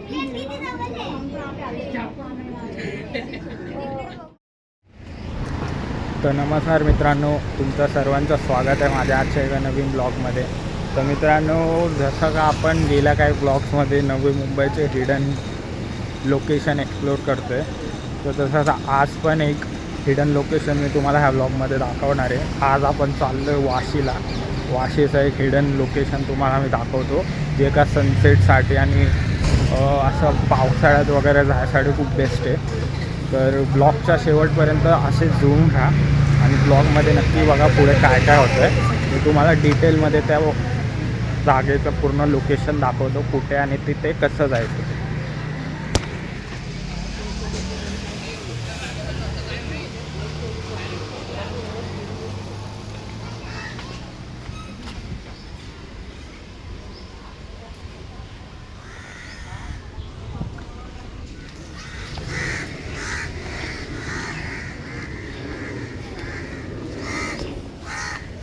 तर नमस्कार मित्रांनो, तुमचं सर्वांचं स्वागत आहे माझ्या आजच्या एका नवीन ब्लॉगमध्ये. तर मित्रांनो, जसं का आपण गेल्या काही ब्लॉग्समध्ये नवी मुंबईचे हिडन लोकेशन एक्सप्लोर करतो आहे, तर तसंच आज पण एक हिडन लोकेशन मी तुम्हाला ह्या ब्लॉगमध्ये दाखवणार आहे. आज आपण चाललो आहे वाशीला. वाशीचं एक हिडन लोकेशन तुम्हाला मी दाखवतो, जे का सनसेटसाठी आणि असं पावसाळ्यात वगैरे जायसाठी खूप बेस्ट आहे. तर ब्लॉगच्या शेवटपर्यंत असे झूम राहा आणि ब्लॉगमध्ये नक्की बघा पुढे काय काय होतं आहे. मी तुम्हाला डिटेलमध्ये त्या जागेचं पूर्ण लोकेशन दाखवतो, कुठे आणि तिथे कसं जायचं.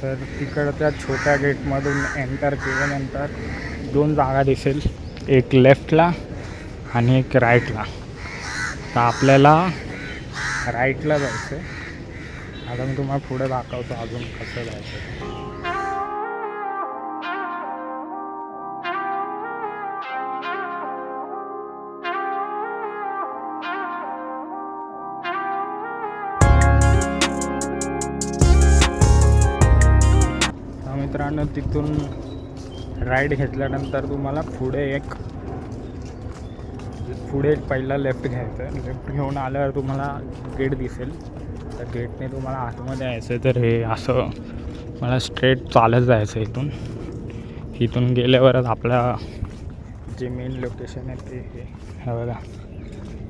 तर तिकडच्या छोट्या गेटमधून एंटर केल्यानंतर दोन जागा दिसेल, एक लेफ्टला आणि एक राईटला. तर आपल्याला राईटला जायचं आहे. आता मी तुम्हाला पुढे दाखवतो अजून कसं जायचं. मित्रांनो, तिथून राईट घेतल्यानंतर तुम्हाला पुढे पहिला लेफ्ट घ्यायचं आहे. लेफ्ट घेऊन आल्यावर तुम्हाला गेट दिसेल. तर गेटने तुम्हाला आतमध्ये यायचं. तर हे असं मला स्ट्रेट चालत जायचं इथून गेल्यावरच आपल्या जे मेन लोकेशन आहे ते हे बघा.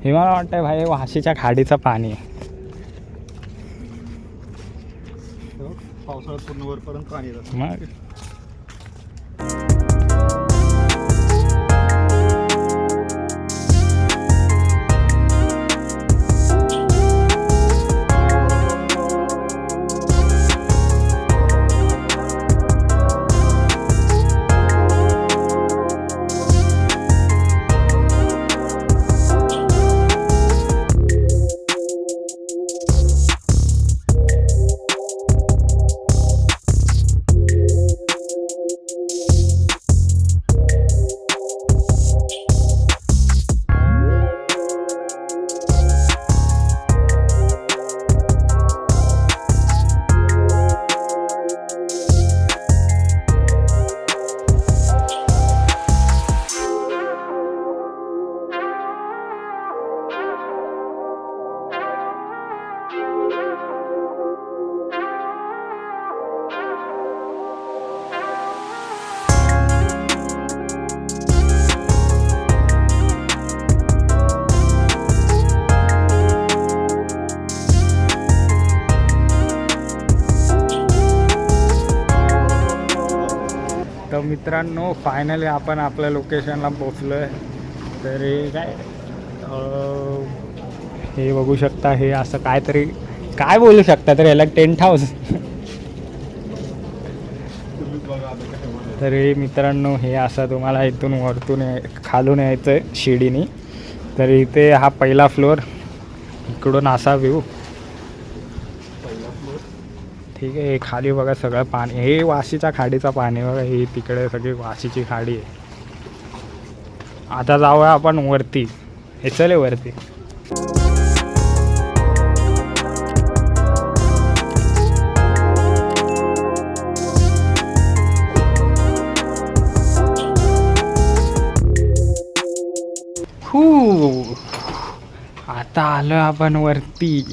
हे मला वाटतं भाई वाशीच्या खाडीचं पाणी आहे. पावसाळ्यात पूर्ण वरपर्यंत पाणी येतं. मग तर मित्रांनो, फायनली आपण आपल्या लोकेशनला पोचलो आहे. तर हे हे बघू शकता, हे असं काहीतरी काय बोलू शकता तर याला टेंट हाऊस. तर हे मित्रांनो, हे असं तुम्हाला इथून वरतून खालून यायचं आहे शिडीनी. तर इथे हा पहिला फ्लोअर, इकडून असा व्ह्यू. ठीक आहे. हे खाली बघा सगळं पाणी, हे वाशीच्या खाडीचं पाणी बघा. ही तिकडे सगळी वाशीची खाडी आहे. आता जाऊया आपण वरती. हे चले वरती. आता आलो आपण वरती.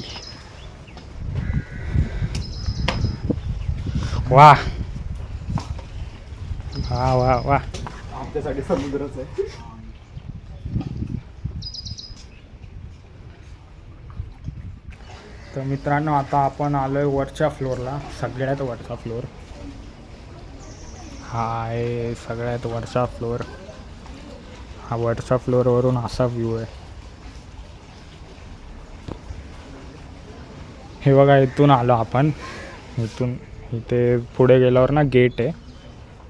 वा वा वा वा. आमच्यासाठी समुद्रच आहे. तर मित्रांनो, आता आपण आलोय वरच्या फ्लोअरला, सगळ्यात वरचा फ्लोअर. हा आहे सगळ्यात वरचा फ्लोअर. हा वरच्या फ्लोअरवरून असा व्ह्यू आहे. हे बघा, इथून आलो आपण. इथून इथे पुढे गेल्यावर ना गेट आहे,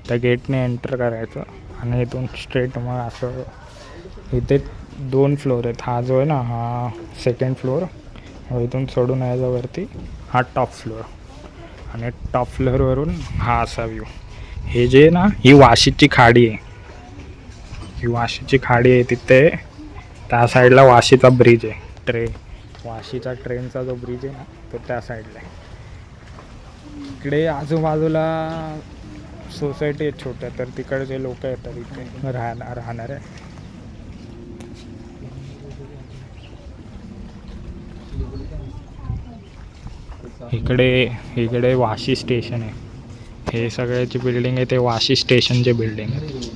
त्या गेटने एंटर करायचं आणि इथून स्ट्रेट मग असं इथे 2 फ्लोअर आहेत. हा जो आहे ना हा सेकंड फ्लोअर. इथून सोडून याच्यावरती हा टॉप फ्लोअर आणि टॉप फ्लोअरवरून हा असा व्ह्यू. हे जे ना ही वाशीची खाडी आहे. ही वाशीची खाडी आहे. तिथे त्या साईडला वाशीचा ब्रिज आहे. वाशीचा ट्रेनचा जो ब्रिज आहे ना तो त्या साईडला आहे. इकडे आजूबाजूला सोसायटी आहेत छोट्या, तर तिकडचे लोक येतात इथे राहणार आहे. इकडे वाशी स्टेशन आहे. हे सगळ्याची बिल्डिंग आहे ते वाशी स्टेशनचे बिल्डिंग आहे.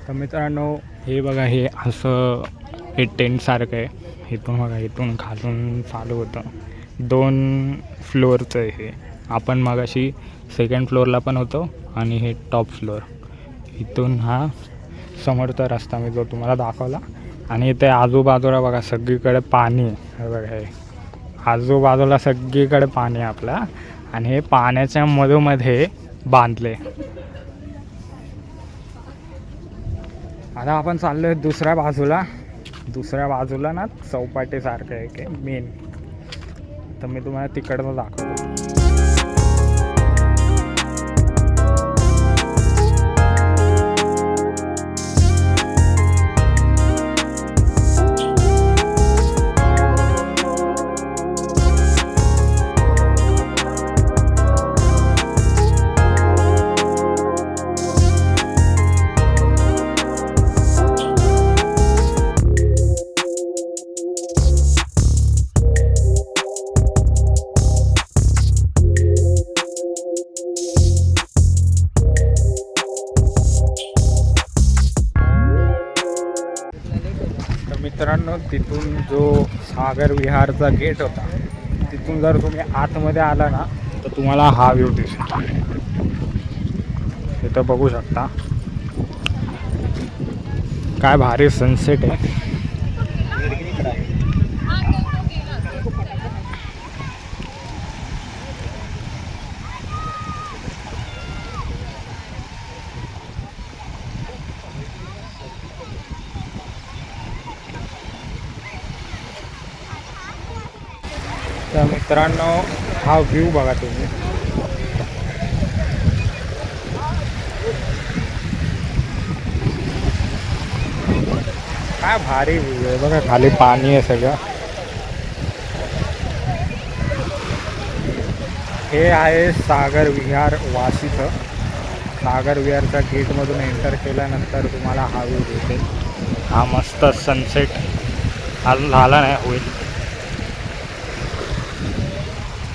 तर मित्रांनो हे बघा, हे असं हे टेंटसारखं आहे. इथून बघा, इथून खालून चालू होतं. 2 फ्लोअरचं आहे हे. आपण मगाशी सेकंड फ्लोअरला पण होतो आणि हे टॉप फ्लोअर. इथून हा समोरचा रस्ता मी जो तुम्हाला दाखवला. आणि इथे आजूबाजूला बघा सगळीकडे पाणी आहे. हे बघा, हे आजूबाजूला सगळीकडे पाणी आहे आपला. आणि हे पाण्याच्या मधोमध्ये बांधले. आता आपण चाललो आहे दुसऱ्या बाजूला ना चौपाटीसारखं आहे की मेन. तर मी तुम्हाला तिकडचं दाखवतो. मित्रांनो तिथून जो सागर विहारचा गेट होता तिथून जर तुम्ही आतमध्ये आला ना तर तुम्हाला हा व्ह्यू दिसतो. इथं बघू शकता काय भारी सनसेट आहे. तर मित्रांनो हा व्ह्यू बघा तुम्ही. काय भारी व्ह्यू आहे बघा. खाली पाणी आहे सगळं. हे आहे सागर विहार वाशीचं. सागर विहारच्या गेटमधून एंटर केल्यानंतर तुम्हाला हा व्ह्यू दिसेल. हा मस्त सनसेट अजून झाला नाही, होईल.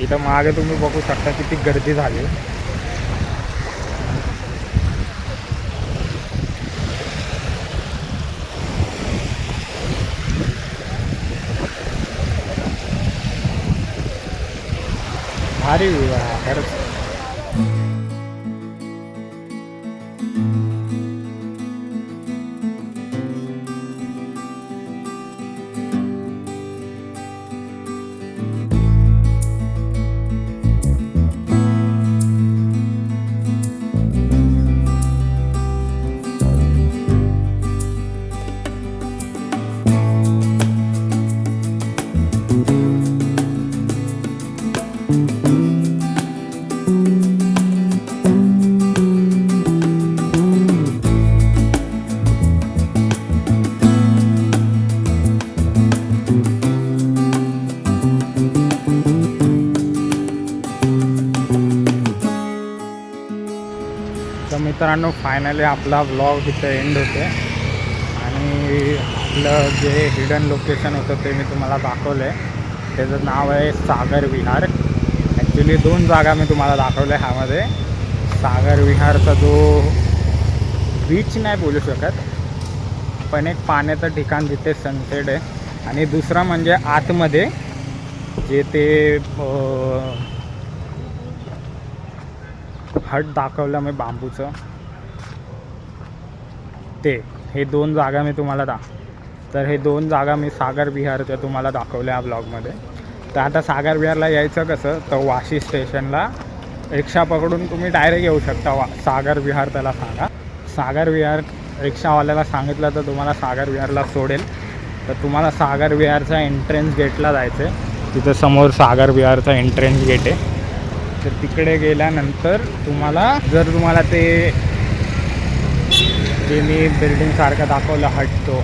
इथं मागे तुम्ही बघू शकता किती गर्दी झाली. भारी व्ह्यू आहे खरंच. तर मित्रांनो फायनली आपला व्लॉग इथे एंड होते. आणि आपलं जे हिडन लोकेशन होतं ते मी तुम्हाला दाखवलं आहे. त्याचं नाव आहे सागर विहार. ॲक्च्युली 2 जागा मी तुम्हाला दाखवल्या ह्यामध्ये. सागर विहारचा जो बीच नाही बोलू शकत, पण एक पाण्याचं ठिकाण जिथे सनसेट आहे. आणि दुसरा म्हणजे आतमध्ये जे ते हट दाखवलं मी बांबूचं, ते हे 2 जागा मी तुम्हाला तर हे 2 जागा मी सागर विहारच्या तुम्हाला दाखवल्या ब्लॉगमध्ये. तर आता सागर विहारला यायचं कसं, तर वाशी स्टेशनला रिक्षा पकडून तुम्ही डायरेक्ट येऊ शकता. सागर विहार त्याला सांगा. सागर विहार रिक्षावाल्याला सांगितलं तर तुम्हाला सागर विहारला सोडेल. तर तुम्हाला सागर विहारचा एंट्रन्स गेटला जायचं आहे. तिथं समोर सागर विहारचा एंट्रन्स गेट आहे. तर तिकडे गेल्यानंतर तुम्हाला ते जे मी बिल्डिंगसारखं दाखवलं हटतो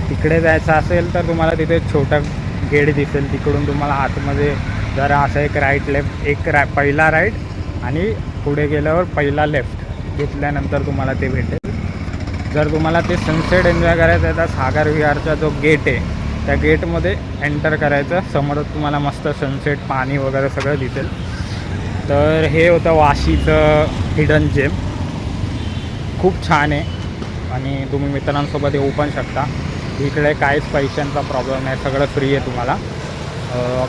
तिकडे जायचं असेल तर तुम्हाला तिथे छोटं गेट दिसेल. तिकडून तुम्हाला आतमध्ये जरा असं एक राईट लेफ्ट पहिला राईट आणि पुढे गेल्यावर पहिला लेफ्ट घेतल्यानंतर तुम्हाला ते भेटेल. जर तुम्हाला ते सनसेट एन्जॉय करायचं आहे तर सागर विहारचा जो गेट आहे त्या गेटमध्ये एंटर करायचं. समोरच तुम्हाला मस्त सनसेट पाणी वगैरे सगळं दिसेल. तर हे होतं वाशीचं हिडन जेम. खूप छान आहे आणि तुम्ही मित्रांसोबत येऊ पण शकता. इकडे काहीच पैशांचा प्रॉब्लेम नाही, सगळं फ्री आहे तुम्हाला.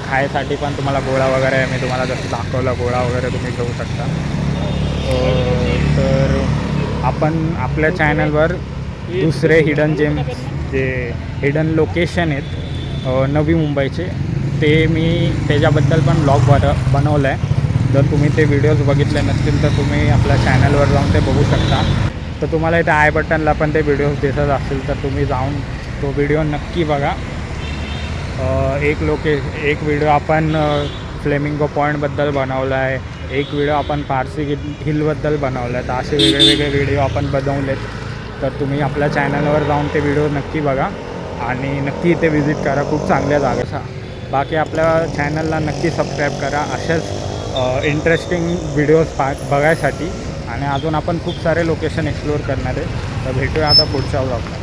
खायसाठी पण तुम्हाला गोळा वगैरे आहे, मी तुम्हाला जसं दाखवलं गोळा वगैरे तुम्ही घेऊ शकता. तर आपण आपल्या चॅनलवर दुसरे हिडन जेम जे हिडन लोकेशन आहेत नवी मुंबईचे ते मी त्याच्याबद्दल पण ब्लॉग बनवलं आहे. जर तुम्ही ते व्हिडिओज बघितले नसतील तर तुम्ही आपल्या चॅनलवर जाऊन ते बघू शकता. तर तुम्हाला इथे आय बटनला पण ते व्हिडिओज दिसत असतील तर तुम्ही जाऊन तो व्हिडिओ नक्की बघा. एक व्हिडिओ आपण फ्लेमिंगो पॉईंटबद्दल बनवला आहे, एक व्हिडिओ आपण पारसी हिलबद्दल बनवला आहे. तर असे वेगळे व्हिडिओ आपण बनवलेत. तर तुम्ही आपल्या चॅनलवर जाऊन ते व्हिडिओ नक्की बघा आणि नक्की इथे व्हिजिट करा. खूप चांगल्या जागा. बाकी आपल्या चॅनलला नक्की सबस्क्राईब करा अशाच इंटरेस्टिंग व्हिडिओज बघायसाठी. आणि अजून आपण खूप सारे लोकेशन एक्सप्लोअर करणार आहे. तर भेटूया आता पुढच्या ब्लॉगला.